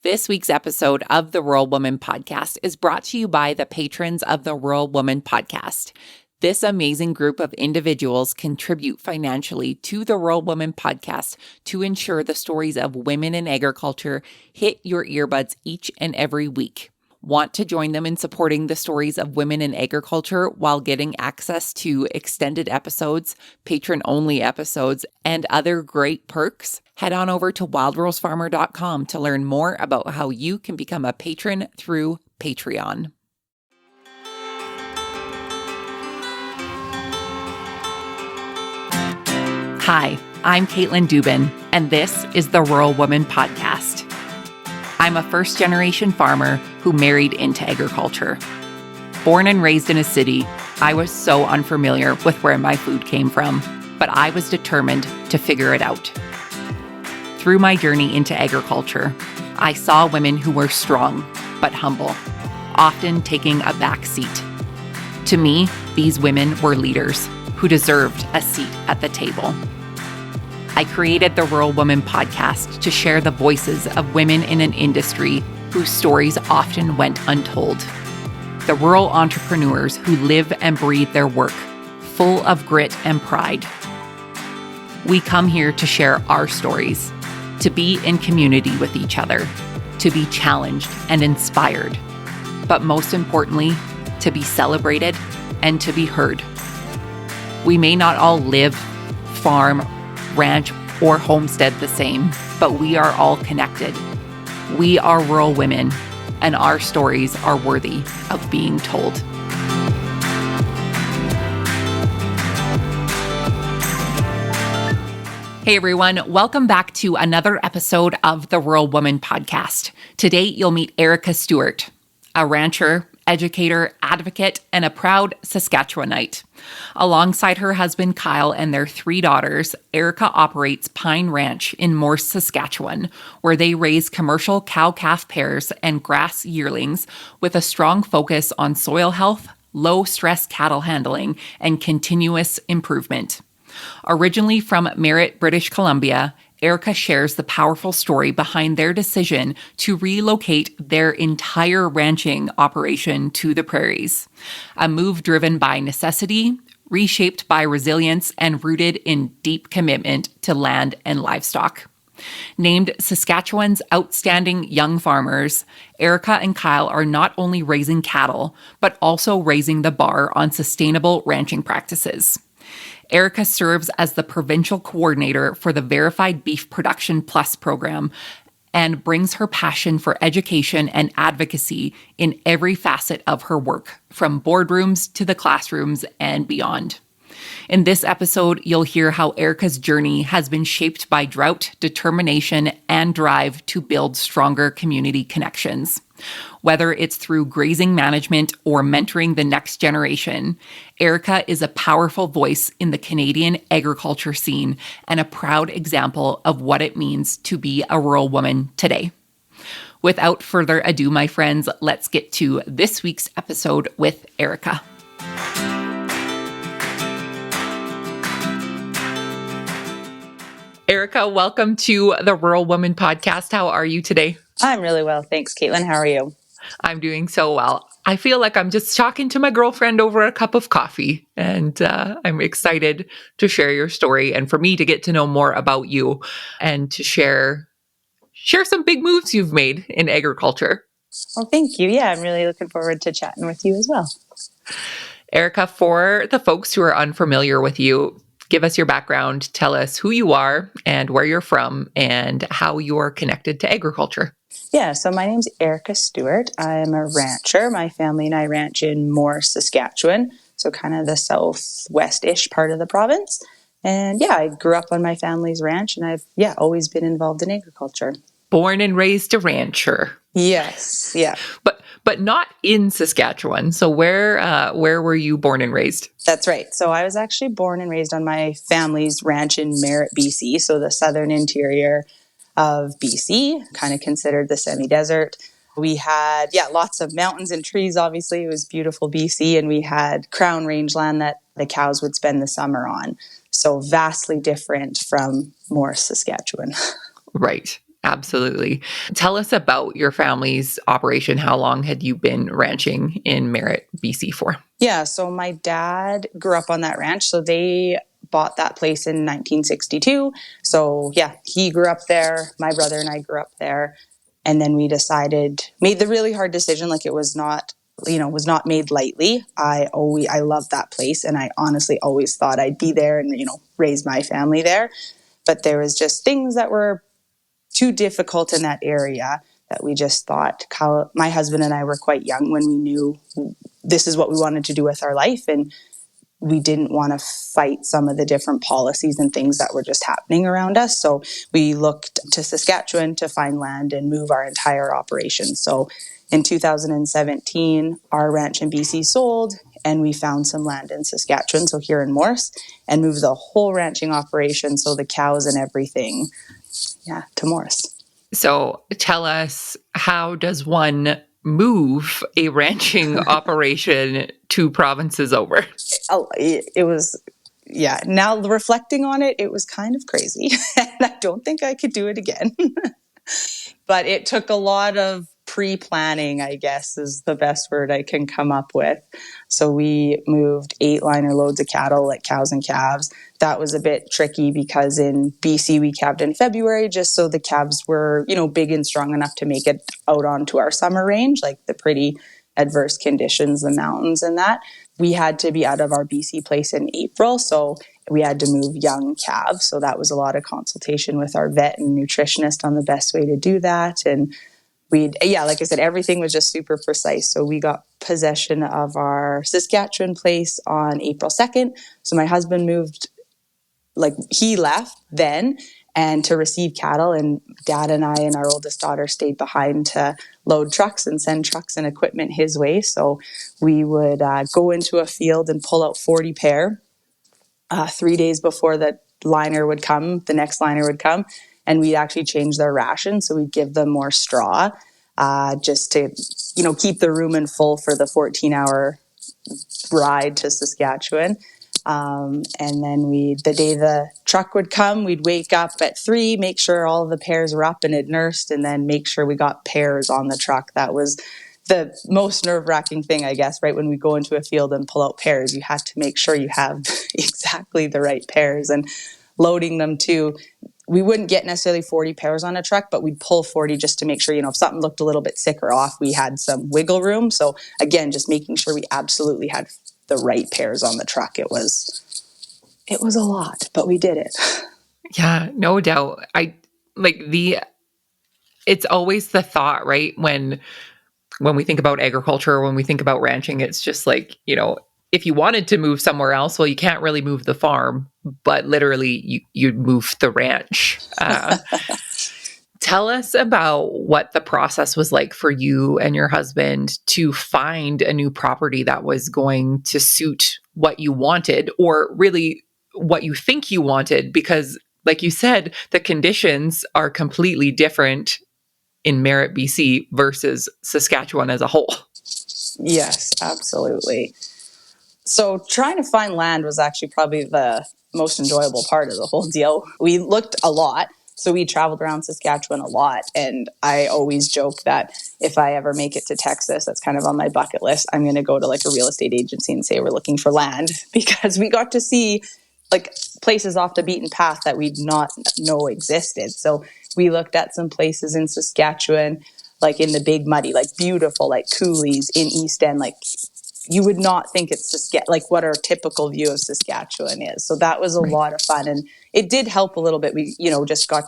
This week's episode of the Rural Woman Podcast is brought to you by the patrons of the Rural Woman Podcast. This amazing group of individuals contribute financially to the Rural Woman Podcast to ensure the stories of women in agriculture hit your earbuds each and every week. Want to join them in supporting the stories of women in agriculture while getting access to extended episodes, patron-only episodes, and other great perks? Head on over to wildrosefarmer.com to learn more about how you can become a patron through Patreon. Hi, I'm Caitlin Dubin, and this is the Rural Woman Podcast. I'm a first-generation farmer who married into agriculture. Born and raised in a city, I was so unfamiliar with where my food came from, but I was determined to figure it out. Through my journey into agriculture, I saw women who were strong but humble, often taking a back seat. To me, these women were leaders who deserved a seat at the table. I created the Rural Woman Podcast to share the voices of women in an industry whose stories often went untold. The rural entrepreneurs who live and breathe their work, full of grit and pride. We come here to share our stories, to be in community with each other, to be challenged and inspired, but most importantly, to be celebrated and to be heard. We may not all live, farm, ranch, or homestead the same, but we are all connected. We are rural women, and our stories are worthy of being told. Hey everyone, welcome back to another episode of the Rural Woman Podcast. Today you'll meet Erika Stewart, a rancher, educator, advocate, and a proud Saskatchewanite. Alongside her husband Cyle and their 3 daughters, Erika operates Pine Ranch in Morse, Saskatchewan, where they raise commercial cow-calf pairs and grass yearlings with a strong focus on soil health, low-stress cattle handling, and continuous improvement. Originally from Merritt, British Columbia, Erika shares the powerful story behind their decision to relocate their entire ranching operation to the prairies. A move driven by necessity, reshaped by resilience, and rooted in deep commitment to land and livestock. Named Saskatchewan's Outstanding Young Farmers, Erika and Cyle are not only raising cattle, but also raising the bar on sustainable ranching practices. Erika serves as the provincial coordinator for the Verified Beef Production Plus program and brings her passion for education and advocacy in every facet of her work, from boardrooms to the classrooms and beyond. In this episode, you'll hear how Erika's journey has been shaped by drought, determination, and drive to build stronger community connections. Whether it's through grazing management or mentoring the next generation, Erika is a powerful voice in the Canadian agriculture scene and a proud example of what it means to be a rural woman today. Without further ado, my friends, let's get to this week's episode with Erika. Erika, welcome to the Rural Woman Podcast. How are you today? I'm really well. Thanks, Caitlin. How are you? I'm doing so well. I feel like I'm just talking to my girlfriend over a cup of coffee, and I'm excited to share your story and for me to get to know more about you and to share some big moves you've made in agriculture. Well, thank you. Yeah, I'm really looking forward to chatting with you as well. Erika, for the folks who are unfamiliar with you, give us your background, tell us who you are and where you're from and how you're connected to agriculture. Yeah, so my name's Erika Stewart. I'm a rancher. My family and I ranch in Morse, Saskatchewan, so kind of the southwest-ish part of the province. And yeah, I grew up on my family's ranch, and I've always been involved in agriculture. Born and raised a rancher. Yes, yeah. But not in Saskatchewan. So where were you born and raised? That's right. So I was actually born and raised on my family's ranch in Merritt, BC, so the southern interior of BC, kind of considered the semi-desert. We had, lots of mountains and trees, obviously. It was beautiful BC, and we had crown rangeland that the cows would spend the summer on. So vastly different from Morse, Saskatchewan. Right. Absolutely. Tell us about your family's operation. How long had you been ranching in Merritt, BC for? Yeah, so my dad grew up on that ranch. So they bought that place in 1962. So yeah, he grew up there. My brother and I grew up there. And then we made the really hard decision. Like, it was not, was not made lightly. I loved that place. And I honestly always thought I'd be there and, raise my family there. But there was just things that were too difficult in that area that we just thought. My husband and I were quite young when we knew this is what we wanted to do with our life, and we didn't want to fight some of the different policies and things that were just happening around us. So we looked to Saskatchewan to find land and move our entire operation. So in 2017, our ranch in BC sold, and we found some land in Saskatchewan, so here in Morse, and moved the whole ranching operation, so the cows and everything, to Morse. So tell us, how does one move a ranching operation 2 provinces over? It was, now reflecting on it, it was kind of crazy. And I don't think I could do it again. But it took a lot of pre-planning, I guess, is the best word I can come up with. So we moved 8 liner loads of cattle, like cows and calves. That was a bit tricky because in BC we calved in February, just so the calves were, big and strong enough to make it out onto our summer range, like the pretty adverse conditions, the mountains and that. We had to be out of our BC place in April, so we had to move young calves. So that was a lot of consultation with our vet and nutritionist on the best way to do that. And like I said, everything was just super precise. So we got possession of our Saskatchewan place on April 2nd. So my husband moved, he left then and to receive cattle, and Dad and I and our oldest daughter stayed behind to load trucks and send trucks and equipment his way. So we would go into a field and pull out 40 pair 3 days before the next liner would come, and we'd actually change their ration. So we'd give them more straw just to, keep the rumen full for the 14-hour ride to Saskatchewan. And then the day the truck would come, we'd wake up at 3, make sure all the pairs were up and had nursed, and then make sure we got pairs on the truck. That was the most nerve-wracking thing, I guess, right? When we go into a field and pull out pairs, you have to make sure you have exactly the right pairs, and loading them too. We wouldn't get necessarily 40 pairs on a truck, but we'd pull 40 just to make sure, if something looked a little bit sick or off, we had some wiggle room. So again, just making sure we absolutely had the right pairs on the truck. It was a lot, but we did it. Yeah, no doubt. It's always the thought, right? When we think about agriculture, when we think about ranching, it's just like, if you wanted to move somewhere else, well, you can't really move the farm, but literally you'd move the ranch. Tell us about what the process was like for you and your husband to find a new property that was going to suit what you wanted, or really what you think you wanted, because like you said, the conditions are completely different in Merritt, BC versus Saskatchewan as a whole. Yes, absolutely. So trying to find land was actually probably the most enjoyable part of the whole deal. We looked a lot. So we traveled around Saskatchewan a lot. And I always joke that if I ever make it to Texas, that's kind of on my bucket list, I'm going to go to a real estate agency and say we're looking for land, because we got to see places off the beaten path that we'd not know existed. So we looked at some places in Saskatchewan, in the Big Muddy, beautiful, coulees in East End, you would not think it's what our typical view of Saskatchewan is. So that was a lot of fun, and it did help a little bit. We, just got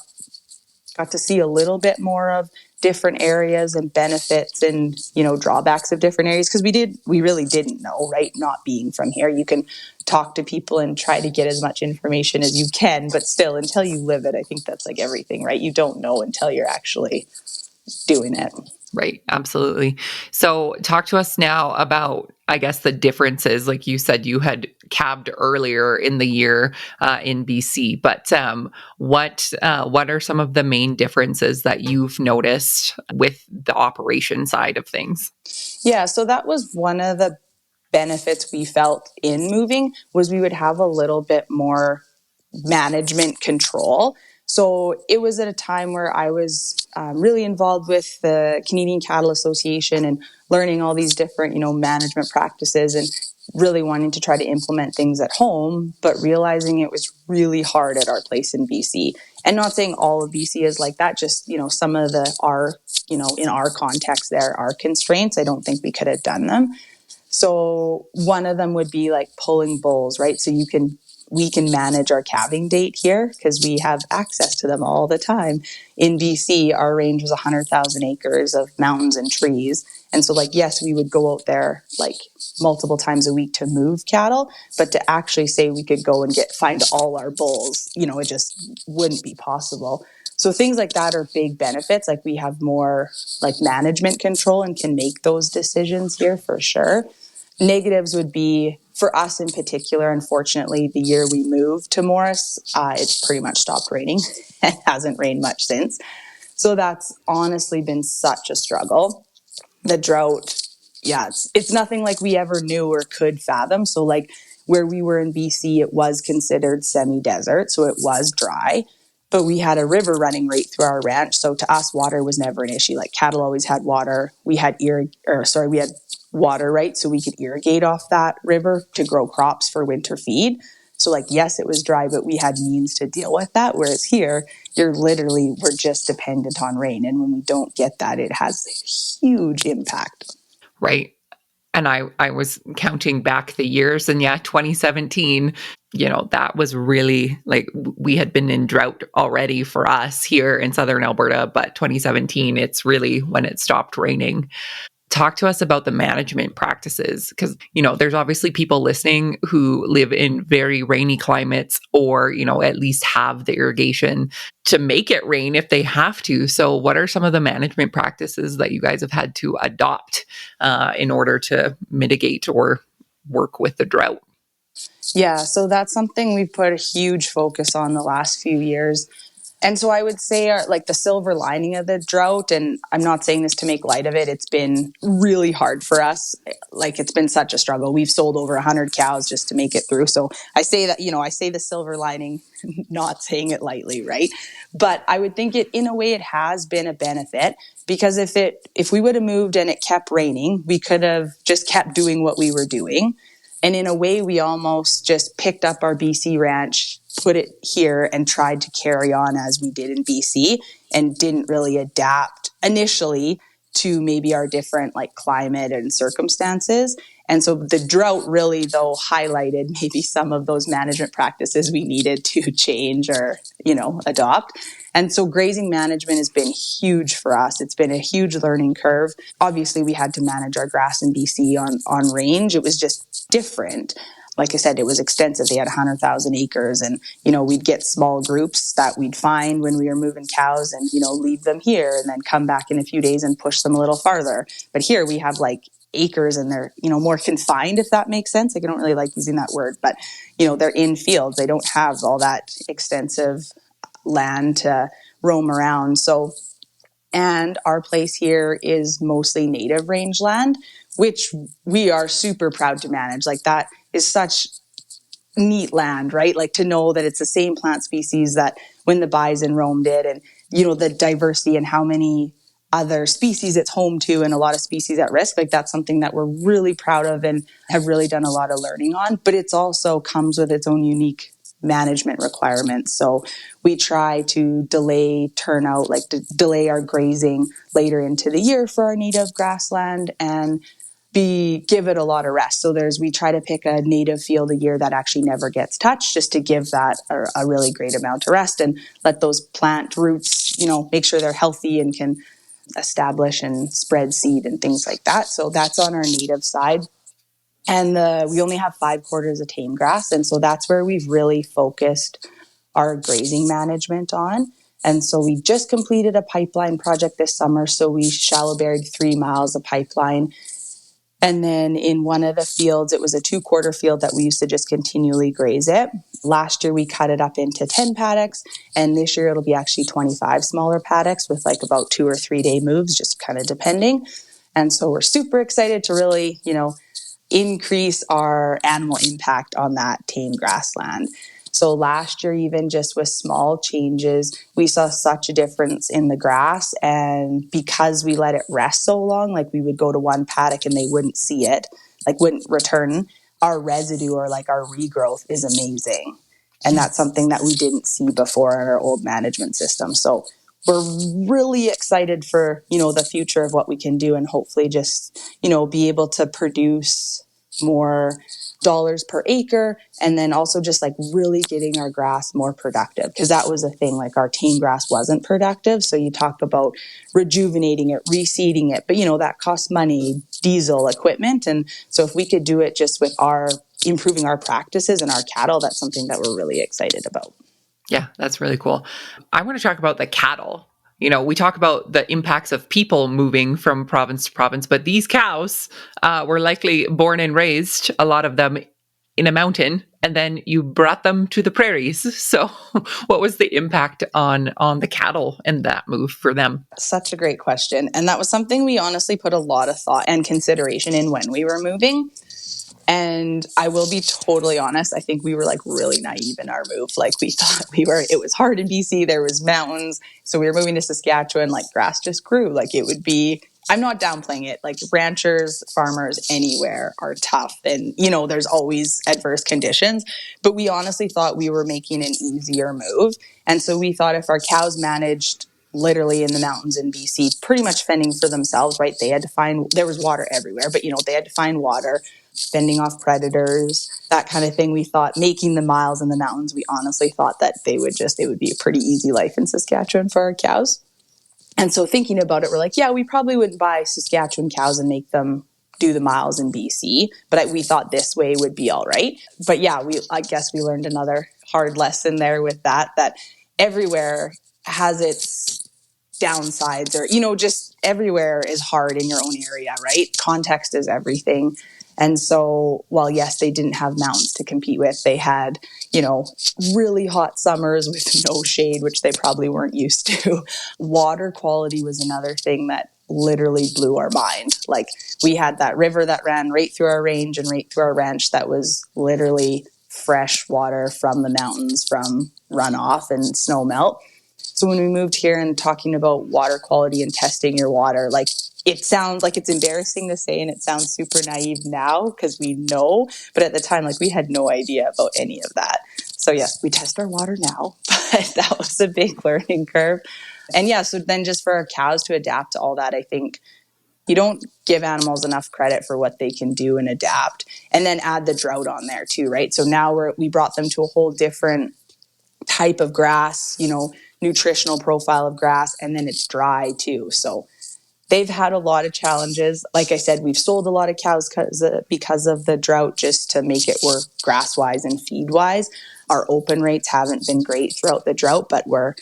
to see a little bit more of different areas and benefits and, drawbacks of different areas, because we really didn't know, right? Not being from here, you can talk to people and try to get as much information as you can, but still, until you live it, I think that's everything, right? You don't know until you're actually doing it. Right. Absolutely. So talk to us now about, I guess, the differences. Like you said, you had calved earlier in the year in BC, but what are some of the main differences that you've noticed with the operation side of things? Yeah, so that was one of the benefits we felt in moving, was we would have a little bit more management control. So it was at a time where I was really involved with the Canadian Cattle Association and learning all these different, management practices and really wanting to try to implement things at home, but realizing it was really hard at our place in BC. And not saying all of BC is like that, just, some of in our context, there are constraints. I don't think we could have done them. So one of them would be like pulling bulls, right? So we can manage our calving date here because we have access to them all the time. In BC, our range was 100,000 acres of mountains and trees. And so yes, we would go out there multiple times a week to move cattle, but to actually say we could go and find all our bulls, it just wouldn't be possible. So things like that are big benefits. We have more management control and can make those decisions here for sure. Negatives would be, for us in particular, unfortunately, the year we moved to Morse, it's pretty much stopped raining. It hasn't rained much since. So that's honestly been such a struggle. The drought, yeah, it's nothing like we ever knew or could fathom. So where we were in BC, it was considered semi-desert, so it was dry. But we had a river running right through our ranch. So to us, water was never an issue. Cattle always had water. We had water, right? So we could irrigate off that river to grow crops for winter feed. So yes, it was dry, but we had means to deal with that. Whereas here, we're just dependent on rain. And when we don't get that, it has a huge impact. Right. And I was counting back the years, and 2017, that was really we had been in drought already for us here in Southern Alberta, but 2017, it's really when it stopped raining. Talk to us about the management practices, because, there's obviously people listening who live in very rainy climates or, at least have the irrigation to make it rain if they have to. So what are some of the management practices that you guys have had to adopt in order to mitigate or work with the drought? Yeah, so that's something we've put a huge focus on the last few years. And so I would say the silver lining of the drought, and I'm not saying this to make light of it, it's been really hard for us. It's been such a struggle. We've sold over 100 cows just to make it through. So I say that, I say the silver lining, not saying it lightly, right? But I would think in a way it has been a benefit, because if we would have moved and it kept raining, we could have just kept doing what we were doing. And in a way, we almost just picked up our BC ranch, put it here, and tried to carry on as we did in BC, and didn't really adapt initially to maybe our different climate and circumstances. And so the drought really, though, highlighted maybe some of those management practices we needed to change or, adopt. And so grazing management has been huge for us. It's been a huge learning curve. Obviously, we had to manage our grass in BC on range. It was just different. Like I said, it was extensive. They had 100,000 acres, and, we'd get small groups that we'd find when we were moving cows and, leave them here and then come back in a few days and push them a little farther. But here we have acres, and they're, more confined, if that makes sense. I don't really like using that word, but, they're in fields. They don't have all that extensive land to roam around. So, and our place here is mostly native rangeland, which we are super proud to manage. That is such neat land, right? To know that it's the same plant species that when the bison roamed it, and, the diversity and how many other species it's home to, and a lot of species at risk. That's something that we're really proud of and have really done a lot of learning on, but it's also comes with its own unique management requirements. So we try to delay turnout, to delay our grazing later into the year for our native grassland, and give it a lot of rest. So we try to pick a native field a year that actually never gets touched, just to give that a really great amount of rest and let those plant roots, make sure they're healthy and can establish and spread seed and things like that. So that's on our native side. And we only have 5 quarters of tame grass. And so that's where we've really focused our grazing management on. And so we just completed a pipeline project this summer. So we shallow buried 3 miles of pipeline. And then in one of the fields, it was a 2-quarter field that we used to just continually graze it. Last year, we cut it up into 10 paddocks. And this year, it'll be actually 25 smaller paddocks with about 2 or 3 day moves, just kind of depending. And so we're super excited to really, increase our animal impact on that tame grassland. So last year, even just with small changes, we saw such a difference in the grass. And because we let it rest so long, like we would go to one paddock and they wouldn't see it, like wouldn't return, our residue or like our regrowth is amazing. And that's something that we didn't see before in our old management system. So we're really excited for, the future of what we can do and hopefully just, be able to produce more dollars per acre, and then also just like really getting our grass more productive, because that was a thing, like our tame grass wasn't productive. So you talk about rejuvenating it, reseeding it, but that costs money, diesel, equipment. And so if we could do it just with our improving our practices and our cattle, that's something that we're really excited about. Yeah, that's really cool. I want to talk about the cattle. We talk about the impacts of people moving from province to province, but these cows were likely born and raised, a lot of them in a mountain, and then you brought them to the prairies. So what was the impact on the cattle and that move for them? Such a great question. And that was something we honestly put a lot of thought and consideration in when we were moving. And I will be totally honest, I think we were like really naive in our move. Like we thought it was hard in BC, there was mountains. So we were moving to Saskatchewan, like grass just grew. Like it would be, I'm not downplaying it. Like ranchers, farmers anywhere are tough. And, there's always adverse conditions. But we honestly thought we were making an easier move. And so we thought if our cows managed literally in the mountains in BC, pretty much fending for themselves, right? They had to find, there was water everywhere, but they had to find water, fending off predators, that kind of thing. We thought making the miles in the mountains, we honestly thought that it would be a pretty easy life in Saskatchewan for our cows. And so thinking about it, we're like, yeah, we probably wouldn't buy Saskatchewan cows and make them do the miles in BC, but we thought this way would be all right. But yeah, I guess we learned another hard lesson there with that everywhere has its downsides, or just everywhere is hard in your own area, right? Context is everything. And so while yes, they didn't have mountains to compete with, they had really hot summers with no shade, which they probably weren't used to. Water quality was another thing that literally blew our mind. Like we had that river that ran right through our range and right through our ranch that was literally fresh water from the mountains from runoff and snow melt. So when we moved here and talking about water quality and testing your water, like it sounds like it's embarrassing to say and it sounds super naive now because we know, but at the time, like we had no idea about any of that. So yes, we test our water now, but that was a big learning curve. And yeah, so then just for our cows to adapt to all that, I think you don't give animals enough credit for what they can do and adapt, and then add the drought on there too, right? So now we brought them to a whole different type of grass, nutritional profile of grass, and then it's dry too. So they've had a lot of challenges. Like I said, we've sold a lot of cows because of the drought, just to make it work grass-wise and feed-wise. Our open rates haven't been great throughout the drought, but we're,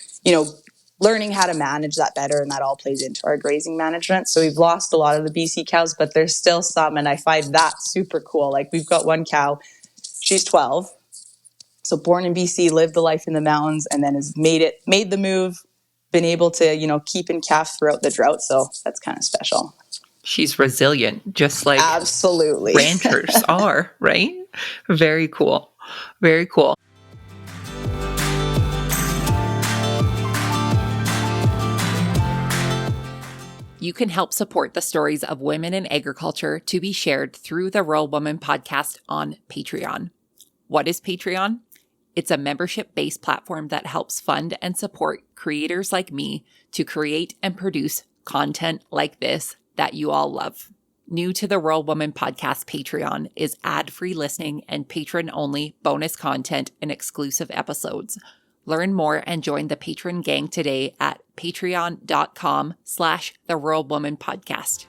learning how to manage that better, and that all plays into our grazing management. So we've lost a lot of the BC cows, but there's still some, and I find that super cool. Like we've got one cow, she's 12, so born in BC, lived the life in the mountains, and then has made the move, been able to, keep in calf throughout the drought. So that's kind of special. She's resilient, just like absolutely ranchers are, right? Very cool. Very cool. You can help support the stories of women in agriculture to be shared through the Rural Woman podcast on Patreon. What is Patreon? It's a membership-based platform that helps fund and support creators like me to create and produce content like this that you all love. New to the Rural Woman podcast Patreon is ad-free listening and patron-only bonus content and exclusive episodes. Learn more and join the patron gang today at patreon.com/The Rural Woman Podcast.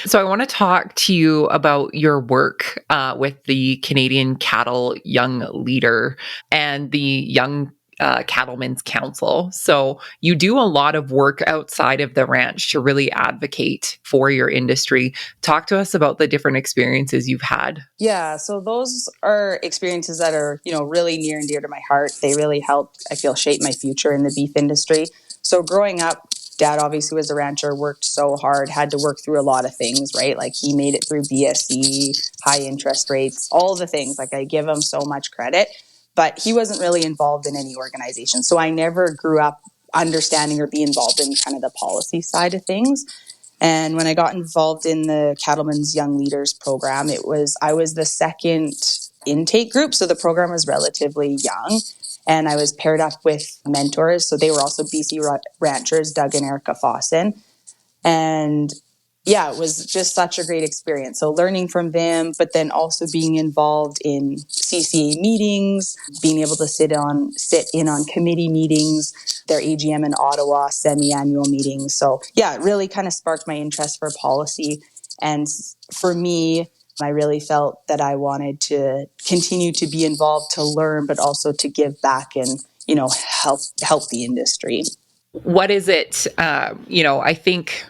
So I want to talk to you about your work with the Canadian Cattle Young Leader and the Young Cattlemen's Council. So you do a lot of work outside of the ranch to really advocate for your industry. Talk to us about the different experiences you've had. Yeah, so those are experiences that are, really near and dear to my heart. They really helped, I feel, shape my future in the beef industry. So growing up, dad obviously was a rancher, worked so hard, had to work through a lot of things, right? Like he made it through BSc, high interest rates, all the things. Like I give him so much credit, but he wasn't really involved in any organization. So I never grew up understanding or be involved in kind of the policy side of things. And when I got involved in the Cattlemen's Young Leaders program, I was the second intake group. So the program was relatively young. And I was paired up with mentors. So they were also BC ranchers, Doug and Erika Stewart. And yeah, it was just such a great experience. So learning from them, but then also being involved in CCA meetings, being able to sit in on committee meetings, their AGM in Ottawa, semi-annual meetings. So yeah, it really kind of sparked my interest for policy. And for me, I really felt that I wanted to continue to be involved, to learn, but also to give back and, help the industry. What is it? I think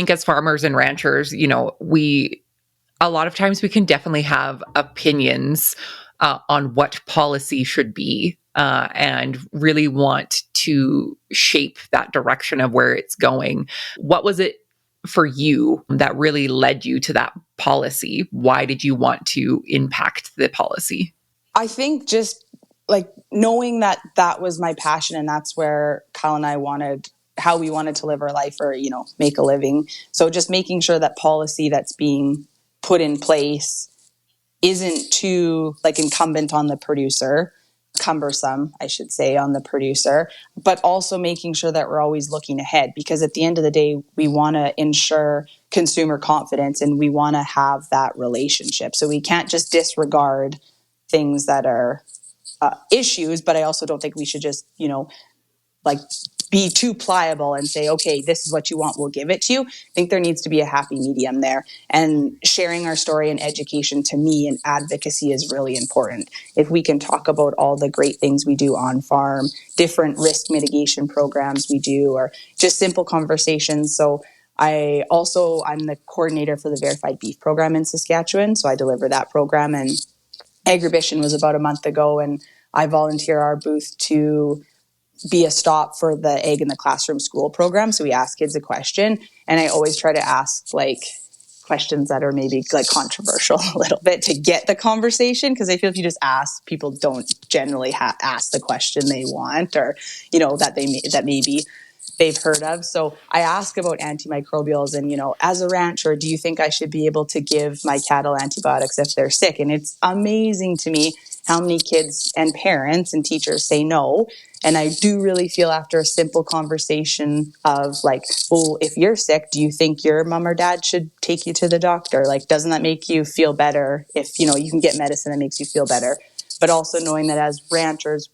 as farmers and ranchers, a lot of times we can definitely have opinions on what policy should be and really want to shape that direction of where it's going. What was it for you that really led you to that policy? Why did you want to impact the policy? I think just like knowing that was my passion, and that's where Kyle and I how we wanted to live our life or, make a living. So just making sure that policy that's being put in place isn't too incumbent on the producer, cumbersome, I should say, on the producer, but also making sure that we're always looking ahead, because at the end of the day, we want to ensure consumer confidence and we want to have that relationship. So we can't just disregard things that are issues, but I also don't think we should just, be too pliable and say, okay, this is what you want, we'll give it to you. I think there needs to be a happy medium there. And sharing our story and education, to me, and advocacy is really important. If we can talk about all the great things we do on farm, different risk mitigation programs we do, or just simple conversations. So I'm the coordinator for the Verified Beef program in Saskatchewan. So I deliver that program, and Agribition was about a month ago, and I volunteer our booth to be a stop for the Egg in the Classroom school program. So we ask kids a question, and I always try to ask questions that are maybe controversial a little bit to get the conversation, because I feel if you just ask, people don't generally ask the question they want, or that maybe they've heard of. So I ask about antimicrobials and, as a rancher, do you think I should be able to give my cattle antibiotics if they're sick? And it's amazing to me how many kids and parents and teachers say no. And I do really feel after a simple conversation of well, if you're sick, do you think your mom or dad should take you to the doctor? Doesn't that make you feel better if, you can get medicine that makes you feel better? But also knowing that as ranchers,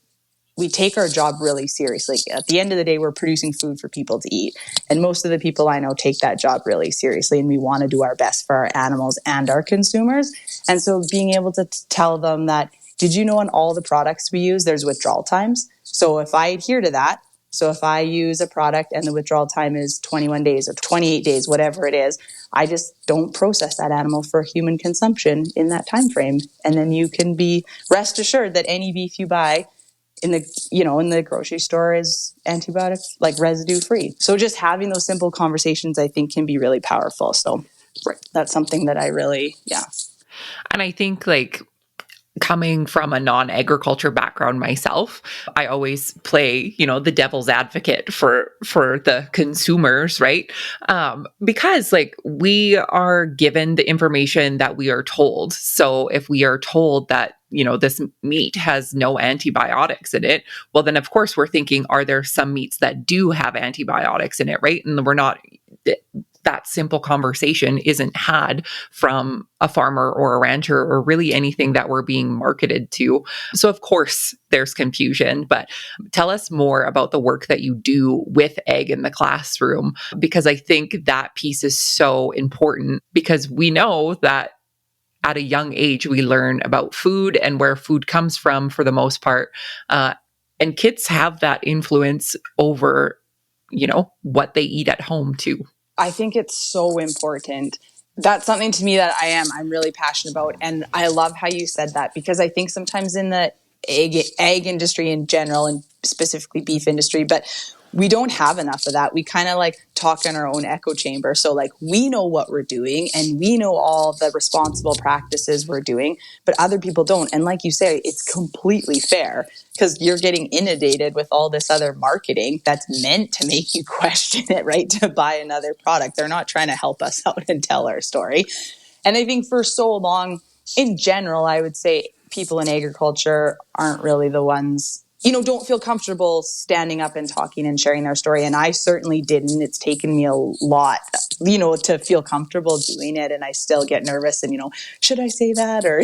we take our job really seriously. At the end of the day, we're producing food for people to eat. And most of the people I know take that job really seriously, and we want to do our best for our animals and our consumers. And so being able to tell them that, did you know on all the products we use, there's withdrawal times? So if I adhere to that, so if I use a product and the withdrawal time is 21 days or 28 days, whatever it is, I just don't process that animal for human consumption in that time frame. And then you can be rest assured that any beef you buy in the grocery store is antibiotics, residue free. So just having those simple conversations, I think, can be really powerful. So that's something that I really, And I think coming from a non-agriculture background myself, I always play, the devil's advocate for the consumers, right? Because we are given the information that we are told. So if we are told that, this meat has no antibiotics in it, well, then of course we're thinking, are there some meats that do have antibiotics in it, right? And we're not, that simple conversation isn't had from a farmer or a rancher or really anything that we're being marketed to. So of course there's confusion, but tell us more about the work that you do with Egg in the Classroom, because I think that piece is so important, because we know that at a young age, we learn about food and where food comes from for the most part. And kids have that influence over, what they eat at home too. I think it's so important. That's something to me that I'm really passionate about. And I love how you said that, because I think sometimes in the egg industry in general, and specifically beef industry, but we don't have enough of that. We kind of like talk in our own echo chamber. So like we know what we're doing and we know all the responsible practices we're doing, but other people don't. And like you say, it's completely fair because you're getting inundated with all this other marketing that's meant to make you question it, right? To buy another product. They're not trying to help us out and tell our story. And I think for so long, in general, I would say people in agriculture aren't really the ones, don't feel comfortable standing up and talking and sharing their story. And I certainly didn't. It's taken me a lot, to feel comfortable doing it. And I still get nervous and, should I say that? Or,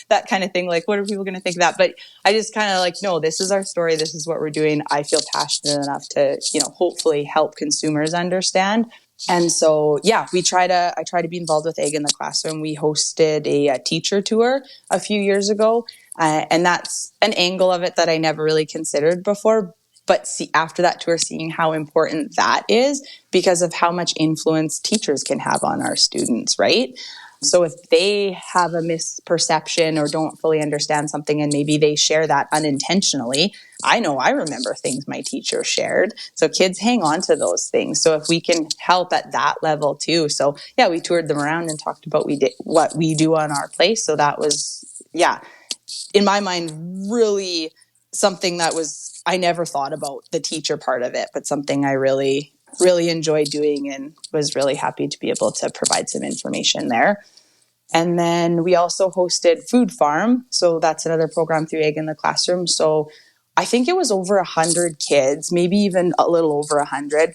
that kind of thing. Like, what are people going to think of that? But I just kind of like, no, this is our story. This is what we're doing. I feel passionate enough to, hopefully help consumers understand. And so, yeah, I try to be involved with Egg in the Classroom. We hosted a teacher tour a few years ago. And that's an angle of it that I never really considered before. But after that tour, seeing how important that is because of how much influence teachers can have on our students, right? So if they have a misperception or don't fully understand something and maybe they share that unintentionally, I know I remember things my teacher shared. So kids hang on to those things. So if we can help at that level too. So yeah, we toured them around and talked about what we do on our place. So that was, yeah, in my mind, really something that I never thought about the teacher part of it, but something I really, really enjoyed doing and was really happy to be able to provide some information there. And then we also hosted Food Farm. So that's another program through Egg in the Classroom. So I think it was over 100 kids, maybe even a little over 100.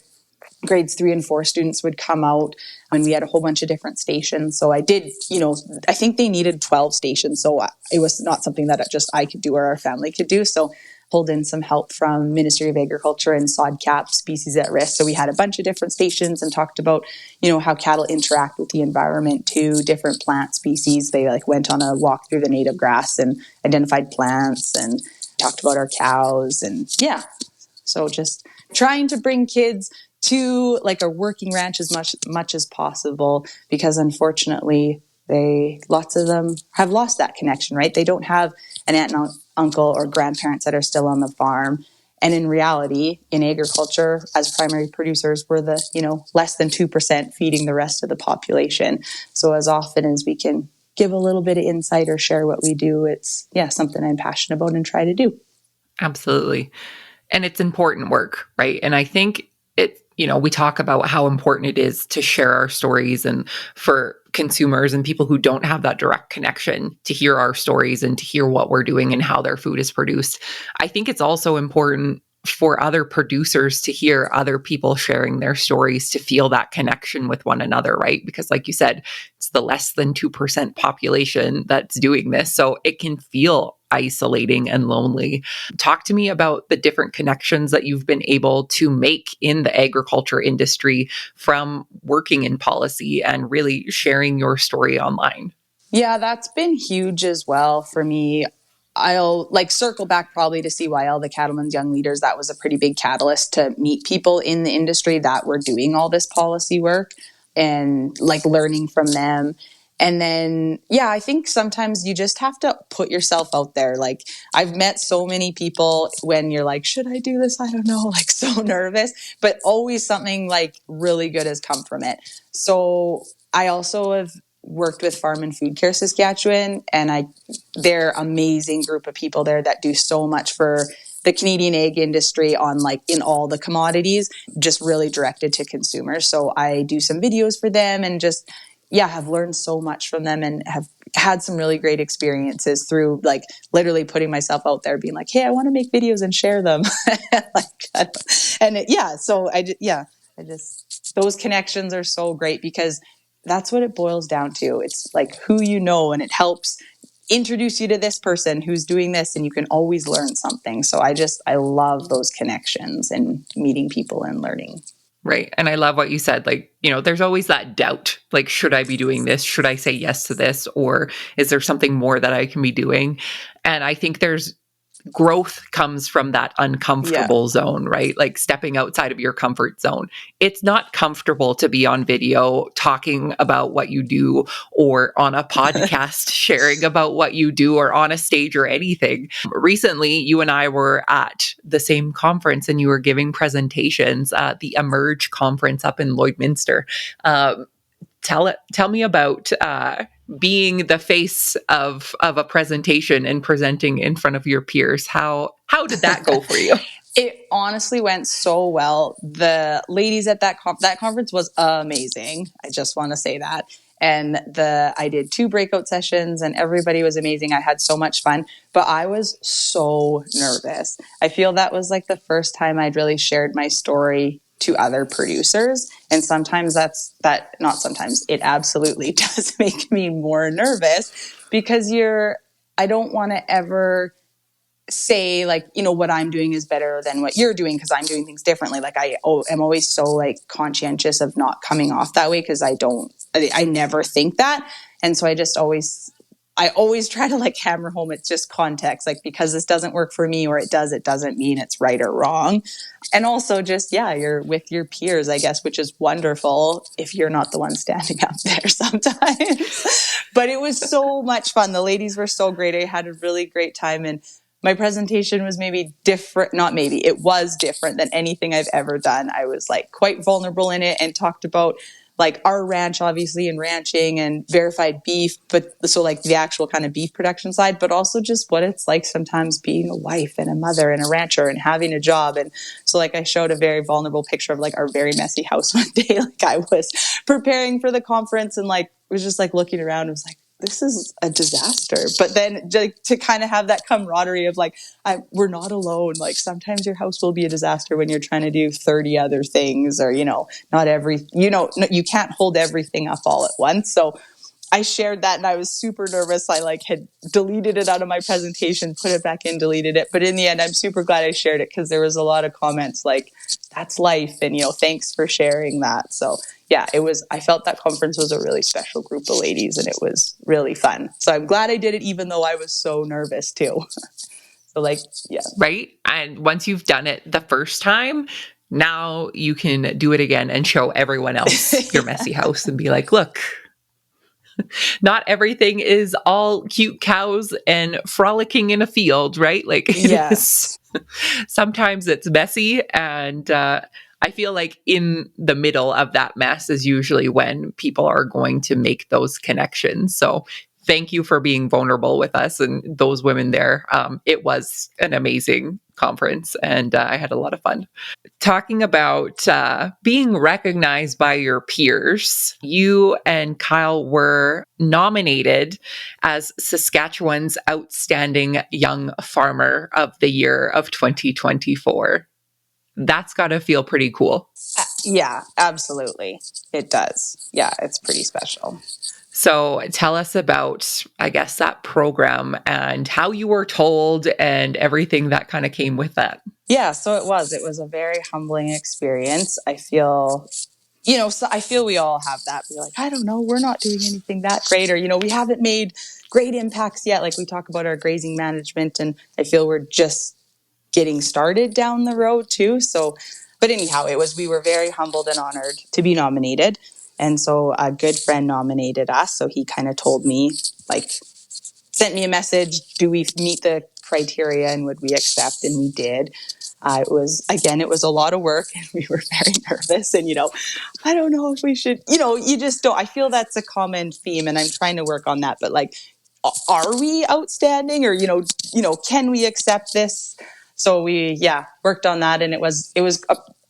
Grades 3 and 4 students would come out and we had a whole bunch of different stations. So I did, I think they needed 12 stations. So it was not something that just I could do or our family could do. So pulled in some help from Ministry of Agriculture and SODCAP, Species at Risk. So we had a bunch of different stations and talked about, how cattle interact with the environment too, different plant species. They went on a walk through the native grass and identified plants and talked about our cows. And yeah, so just trying to bring kids to a working ranch as much as possible, because unfortunately lots of them have lost that connection, right? They don't have an aunt and uncle or grandparents that are still on the farm. And in reality, in agriculture, as primary producers, we're the, less than 2% feeding the rest of the population. So as often as we can give a little bit of insight or share what we do, it's something I'm passionate about and try to do. Absolutely. And it's important work, right? And I think we talk about how important it is to share our stories and for consumers and people who don't have that direct connection to hear our stories and to hear what we're doing and how their food is produced. I think it's also important for other producers to hear other people sharing their stories, to feel that connection with one another, right? Because like you said, it's the less than 2% population that's doing this. So it can feel isolating and lonely. Talk to me about the different connections that you've been able to make in the agriculture industry from working in policy and really sharing your story online. Yeah, that's been huge as well for me. I'll circle back probably to CYL, the Cattlemen's Young Leaders. That was a pretty big catalyst to meet people in the industry that were doing all this policy work and learning from them. And then, I think sometimes you just have to put yourself out there. I've met so many people when you're like, should I do this? I don't know, so nervous, but always something really good has come from it. So I also have worked with Farm and Food Care Saskatchewan, and they're an amazing group of people there that do so much for the Canadian egg industry on in all the commodities, just really directed to consumers. So I do some videos for them and just, have learned so much from them and have had some really great experiences through literally putting myself out there being like, hey, I want to make videos and share them. So I just, those connections are so great because that's what it boils down to. It's who you know, and it helps introduce you to this person who's doing this, and you can always learn something. So I love those connections and meeting people and learning. Right. And I love what you said. There's always that doubt. Should I be doing this? Should I say yes to this? Or is there something more that I can be doing? And I think there's growth comes from that uncomfortable zone, right? Like stepping outside of your comfort zone. It's not comfortable to be on video talking about what you do, or on a podcast sharing about what you do, or on a stage or anything. Recently, you and I were at the same conference and you were giving presentations at the Emerge conference up in Lloydminster. Tell me about being the face of a presentation and presenting in front of your peers. How did that go for you? It honestly went so well. The ladies at that conference was amazing. I just want to say that. And I did 2 breakout sessions and everybody was amazing. I had so much fun, but I was so nervous. I feel that was like the first time I'd really shared my story to other producers. And sometimes it absolutely does make me more nervous, because I don't want to ever say like, what I'm doing is better than what you're doing, because I'm doing things differently. Like am always so like conscientious of not coming off that way, because I never think that. And so I always try to like hammer home, it's just context, like because this doesn't work for me, or it doesn't mean it's right or wrong. And also just, you're with your peers, I guess, which is wonderful if you're not the one standing up there sometimes. But it was so much fun. The ladies were so great. I had a really great time. And my presentation was it was different than anything I've ever done. I was like quite vulnerable in it and talked about like our ranch, obviously, and ranching and verified beef, but so like the actual kind of beef production side, but also just what it's like sometimes being a wife and a mother and a rancher and having a job. And so like I showed a very vulnerable picture of like our very messy house one day. Like I was preparing for the conference and like was just like looking around and was like, this is a disaster. But then to kind of have that camaraderie of like, we're not alone. Like sometimes your house will be a disaster when you're trying to do 30 other things, or, you can't hold everything up all at once. So I shared that and I was super nervous. I like had deleted it out of my presentation, put it back in, deleted it. But in the end, I'm super glad I shared it, because there was a lot of comments like, that's life. And, thanks for sharing that. So yeah, I felt that conference was a really special group of ladies and it was really fun. So I'm glad I did it, even though I was so nervous too. So like, yeah. Right. And once you've done it the first time, now you can do it again and show everyone else your messy house and be like, look, not everything is all cute cows and frolicking in a field, right? Like, yes. Sometimes it's messy. And I feel like in the middle of that mess is usually when people are going to make those connections. So thank you for being vulnerable with us and those women there. It was an amazing conference and I had a lot of fun. Talking about being recognized by your peers, you and Cyle were nominated as Saskatchewan's Outstanding Young Farmer of the Year of 2024. That's got to feel pretty cool. Yeah, absolutely. It does. Yeah, it's pretty special. So tell us about, I guess, that program and how you were told and everything that kind of came with that. Yeah, so it was a very humbling experience. I feel, I feel we all have that. We're like, I don't know, we're not doing anything that great, or, we haven't made great impacts yet. Like we talk about our grazing management, and I feel we're just getting started down the road too. So, but anyhow, we were very humbled and honored to be nominated. And so a good friend nominated us. So he kind of told me, like, sent me a message, do we meet the criteria and would we accept? And we did. It was a lot of work and we were very nervous and, I don't know if we should, you just don't, I feel that's a common theme and I'm trying to work on that, but like, are we outstanding or, can we accept this? So we, worked on that and it was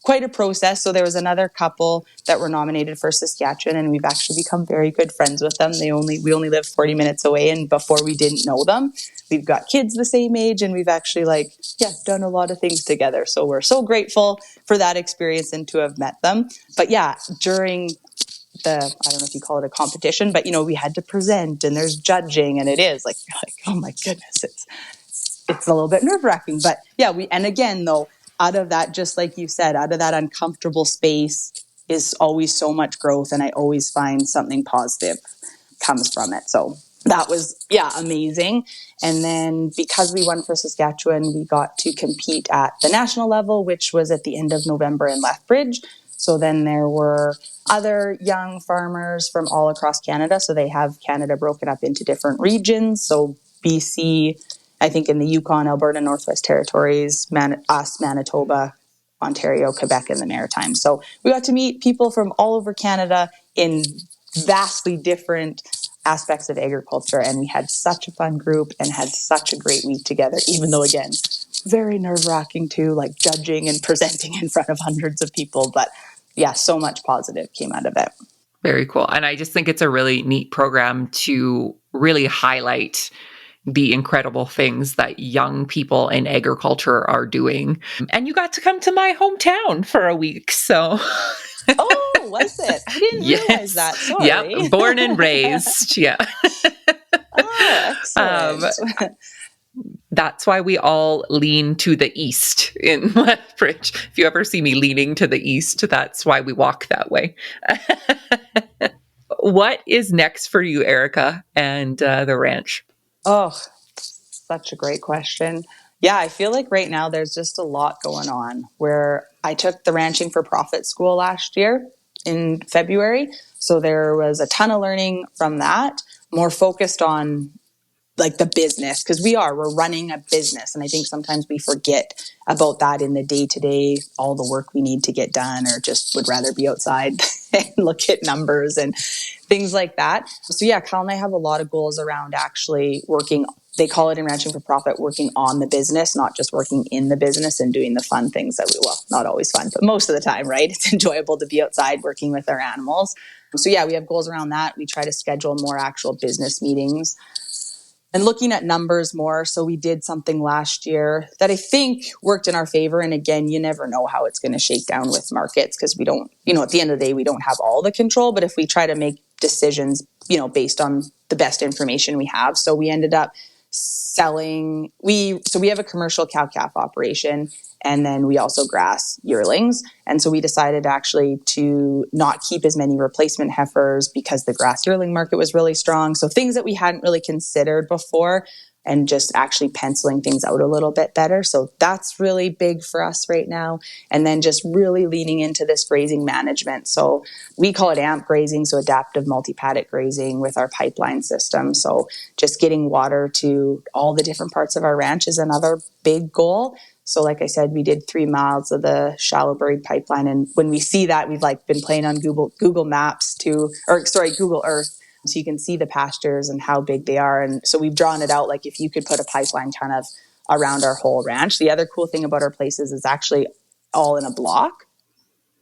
quite a process. So there was another couple that were nominated for Saskatchewan and we've actually become very good friends with them. We only live 40 minutes away and before we didn't know them. We've got kids the same age and we've actually done a lot of things together. So we're so grateful for that experience and to have met them. But during I don't know if you call it a competition, but we had to present and there's judging and it is like, oh my goodness, it's a little bit nerve-wracking. But and again though, out of that, just like you said, out of that uncomfortable space is always so much growth. And I always find something positive comes from it. So that was, amazing. And then because we won for Saskatchewan, we got to compete at the national level, which was at the end of November in Lethbridge. So then there were other young farmers from all across Canada. So they have Canada broken up into different regions. So BC, I think in the Yukon, Alberta, Northwest Territories, Manitoba, Ontario, Quebec, and the Maritimes. So we got to meet people from all over Canada in vastly different aspects of agriculture, and we had such a fun group and had such a great week together, even though, again, very nerve-wracking too, like judging and presenting in front of hundreds of people, but yeah, so much positive came out of it. Very cool. And I just think it's a really neat program to really highlight the incredible things that young people in agriculture are doing. And you got to come to my hometown for a week, so... Oh, was it? I didn't realize that. Sorry. Yep, born and raised. Yeah. Oh, excellent. That's why we all lean to the east in Lethbridge. If you ever see me leaning to the east, that's why we walk that way. What is next for you, Erika, and the ranch? Oh, such a great question. Yeah, I feel like right now there's just a lot going on where I took the Ranching for Profit school last year in February. So there was a ton of learning from that, more focused on like the business, because we're running a business. And I think sometimes we forget about that in the day to day, all the work we need to get done, or just would rather be outside and look at numbers and things like that. So yeah, Kyle and I have a lot of goals around actually working. They call it in Ranching for Profit, working on the business, not just working in the business and doing the fun things that not always fun, but most of the time, right? It's enjoyable to be outside working with our animals. So yeah, we have goals around that. We try to schedule more actual business meetings and looking at numbers more. So we did something last year that I think worked in our favor. And again, you never know how it's going to shake down with markets, because we don't, at the end of the day, we don't have all the control. But if we try to make decisions, based on the best information we have. So we ended up selling, we have a commercial cow-calf operation, and then we also grass yearlings. And so we decided actually to not keep as many replacement heifers because the grass yearling market was really strong. So things that we hadn't really considered before, and just actually penciling things out a little bit better. So that's really big for us right now. And then just really leaning into this grazing management. So we call it AMP grazing, so adaptive multi-paddock grazing with our pipeline system. So just getting water to all the different parts of our ranch is another big goal. So like I said, we did 3 miles of the shallow buried pipeline. And when we see that, we've been playing on Google Maps Google Earth, so you can see the pastures and how big they are. And so we've drawn it out, like if you could put a pipeline kind of around our whole ranch. The other cool thing about our places is actually all in a block.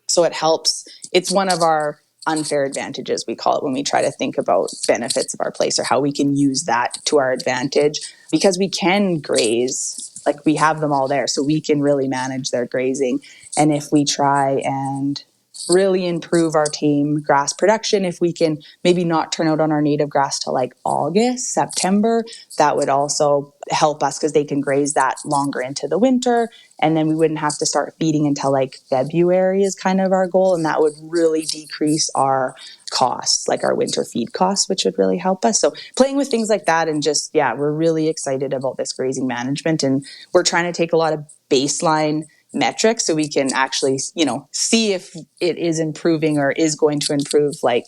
So it helps. It's one of our unfair advantages, we call it, when we try to think about benefits of our place or how we can use that to our advantage, because we can graze, like we have them all there, so we can really manage their grazing. And if we try and really improve our tame grass production, if we can maybe not turn out on our native grass till like August, September, that would also help us, because they can graze that longer into the winter. And then we wouldn't have to start feeding until like February is kind of our goal. And that would really decrease our costs, like our winter feed costs, which would really help us. So playing with things like that, and just, we're really excited about this grazing management. And we're trying to take a lot of baseline metrics so we can actually, see if it is improving or is going to improve, like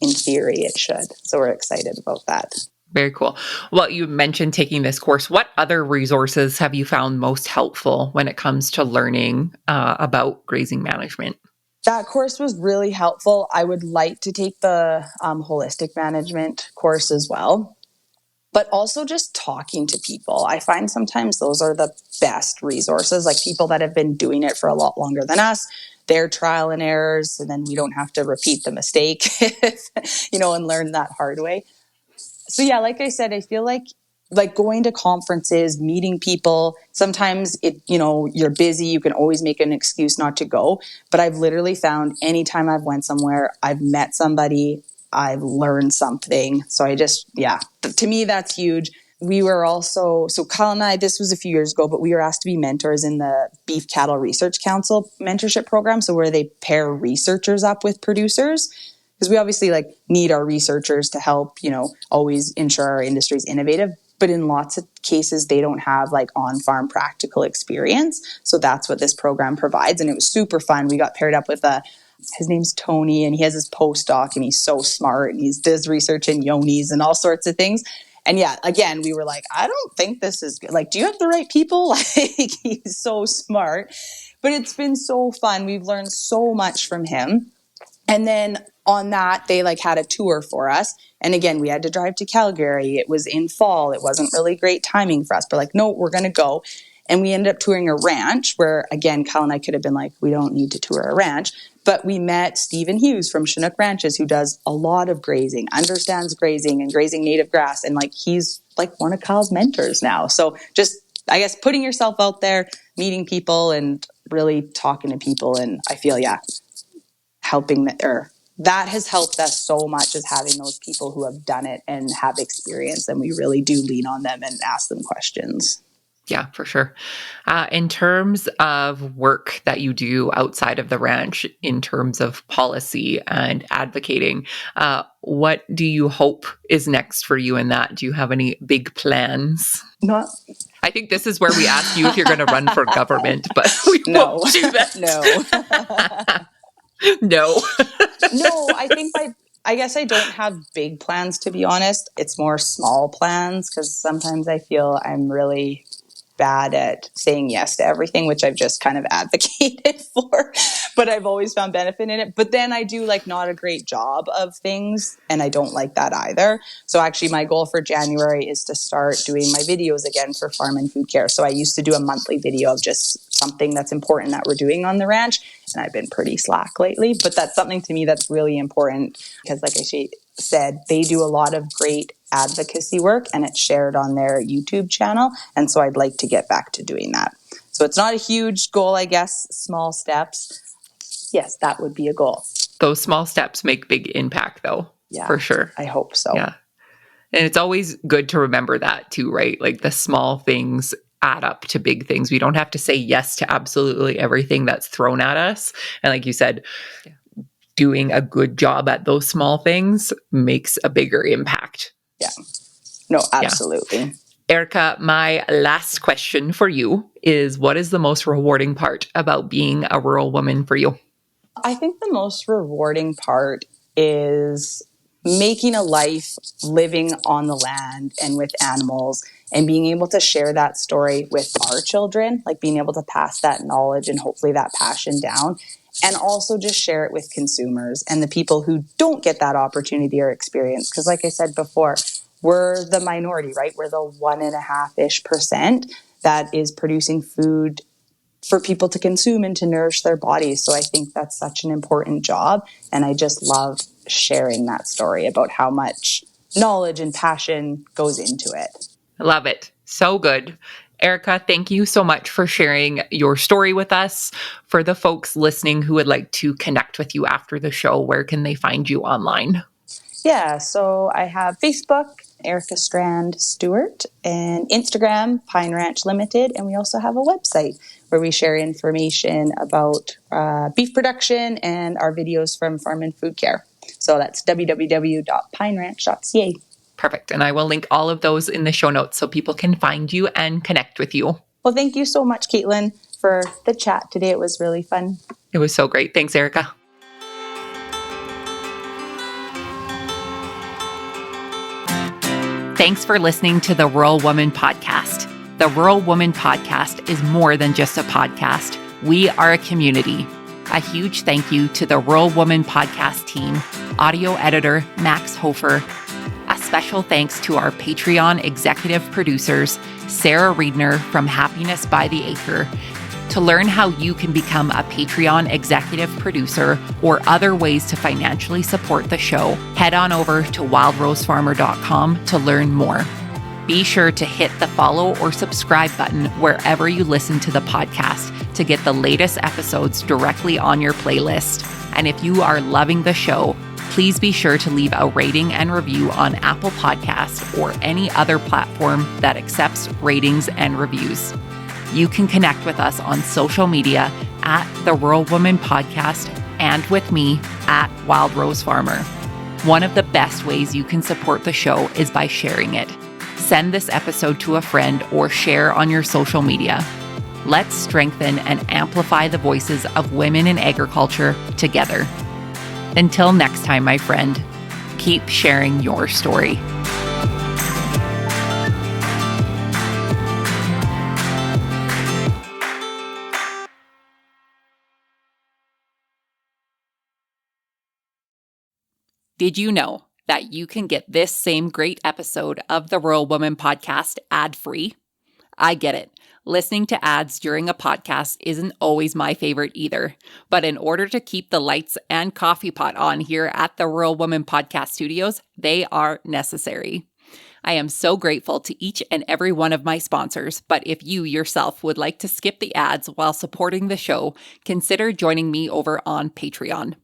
in theory it should. So we're excited about that. Very cool. Well, you mentioned taking this course. What other resources have you found most helpful when it comes to learning about grazing management? That course was really helpful. I would like to take the holistic management course as well, but also just talking to people. I find sometimes those are the best resources, like people that have been doing it for a lot longer than us, their trial and errors, and then we don't have to repeat the mistake, and learn that hard way. So yeah, like I said, I feel like going to conferences, meeting people, sometimes you're busy, you can always make an excuse not to go. But I've literally found anytime I've went somewhere, I've met somebody, I've learned something. So to me, that's huge. We were also, so Kyle and I, this was a few years ago, but we were asked to be mentors in the Beef Cattle Research Council mentorship program. So where they pair researchers up with producers because we obviously like need our researchers to help, always ensure our industry is innovative. But in lots of cases, they don't have like on-farm practical experience. So that's what this program provides. And it was super fun. We got paired up with his name's Tony, and he has his postdoc, and he's so smart, and he does research in yonis and all sorts of things. And yeah, again, we were like, I don't think this is good. Like, do you have the right people? Like, he's so smart. But it's been so fun. We've learned so much from him. And then on that, they like had a tour for us. And again, we had to drive to Calgary. It was in fall. It wasn't really great timing for us. But like, no, we're going to go. And we ended up touring a ranch where, again, Kyle and I could have been like, we don't need to tour a ranch. But we met Stephen Hughes from Chinook Ranches, who does a lot of grazing, understands grazing and grazing native grass. And like, he's like one of Kyle's mentors now. So just, I guess, putting yourself out there, meeting people and really talking to people. And I feel, that has helped us so much, is having those people who have done it and have experience. And we really do lean on them and ask them questions. Yeah, for sure. In terms of work that you do outside of the ranch, in terms of policy and advocating, what do you hope is next for you in that? Do you have any big plans? I think this is where we ask you if you're going to run for government, but we won't do that. No. No, I guess I don't have big plans, to be honest. It's more small plans, because sometimes I feel I'm really bad at saying yes to everything, which I've just kind of advocated for, but I've always found benefit in it. But then I do like not a great job of things, and I don't like that either. So actually my goal for January is to start doing my videos again for farm and food care. So I used to do a monthly video of just something that's important that we're doing on the ranch, and I've been pretty slack lately, but that's something to me that's really important, because like I said, they do a lot of great advocacy work, and it's shared on their YouTube channel. And so I'd like to get back to doing that. So it's not a huge goal, I guess, small steps. Yes, that would be a goal. Those small steps make big impact though. Yeah, for sure. I hope so. Yeah. And it's always good to remember that too, right? Like the small things add up to big things. We don't have to say yes to absolutely everything that's thrown at us. And like you said, doing a good job at those small things makes a bigger impact. Yeah. No, absolutely. Yeah. Erika, my last question for you is, what is the most rewarding part about being a rural woman for you? I think the most rewarding part is making a life living on the land and with animals, and being able to share that story with our children, like being able to pass that knowledge and hopefully that passion down, and also just share it with consumers and the people who don't get that opportunity or experience. Because like I said before, we're the minority, right? We're the 1.5% that is producing food for people to consume and to nourish their bodies. So I think that's such an important job. And I just love sharing that story about how much knowledge and passion goes into it. I love it. So good. Erika, thank you so much for sharing your story with us. For the folks listening who would like to connect with you after the show, where can they find you online? Yeah, so I have Facebook, Erika Stewart, and Instagram, Pine Ranch Limited, and we also have a website where we share information about beef production and our videos from farm and food care. So that's www.pineranch.ca. Perfect. And I will link all of those in the show notes so people can find you and connect with you. Well, thank you so much, Caitlin, for the chat today. It was really fun. It was so great. Thanks, Erika. Thanks for listening to the Rural Woman Podcast. The Rural Woman Podcast is more than just a podcast. We are a community. A huge thank you to the Rural Woman Podcast team, audio editor Max Hofer. A special thanks to our Patreon executive producers, Sarah Riedner from Happiness by the Acre. To learn how you can become a Patreon executive producer or other ways to financially support the show, head on over to wildrosefarmer.com to learn more. Be sure to hit the follow or subscribe button wherever you listen to the podcast to get the latest episodes directly on your playlist. And if you are loving the show, please be sure to leave a rating and review on Apple Podcasts or any other platform that accepts ratings and reviews. You can connect with us on social media at The Rural Woman Podcast and with me at Wild Rose Farmer. One of the best ways you can support the show is by sharing it. Send this episode to a friend or share on your social media. Let's strengthen and amplify the voices of women in agriculture together. Until next time, my friend, keep sharing your story. Did you know that you can get this same great episode of the Rural Woman podcast ad-free? I get it. Listening to ads during a podcast isn't always my favorite either. But in order to keep the lights and coffee pot on here at the Rural Woman Podcast Studios, they are necessary. I am so grateful to each and every one of my sponsors, but if you yourself would like to skip the ads while supporting the show, consider joining me over on Patreon.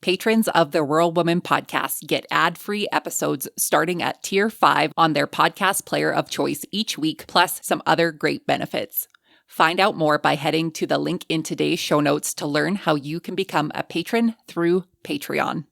Patrons of the Rural Woman Podcast get ad-free episodes starting at Tier 5 on their podcast player of choice each week, plus some other great benefits. Find out more by heading to the link in today's show notes to learn how you can become a patron through Patreon.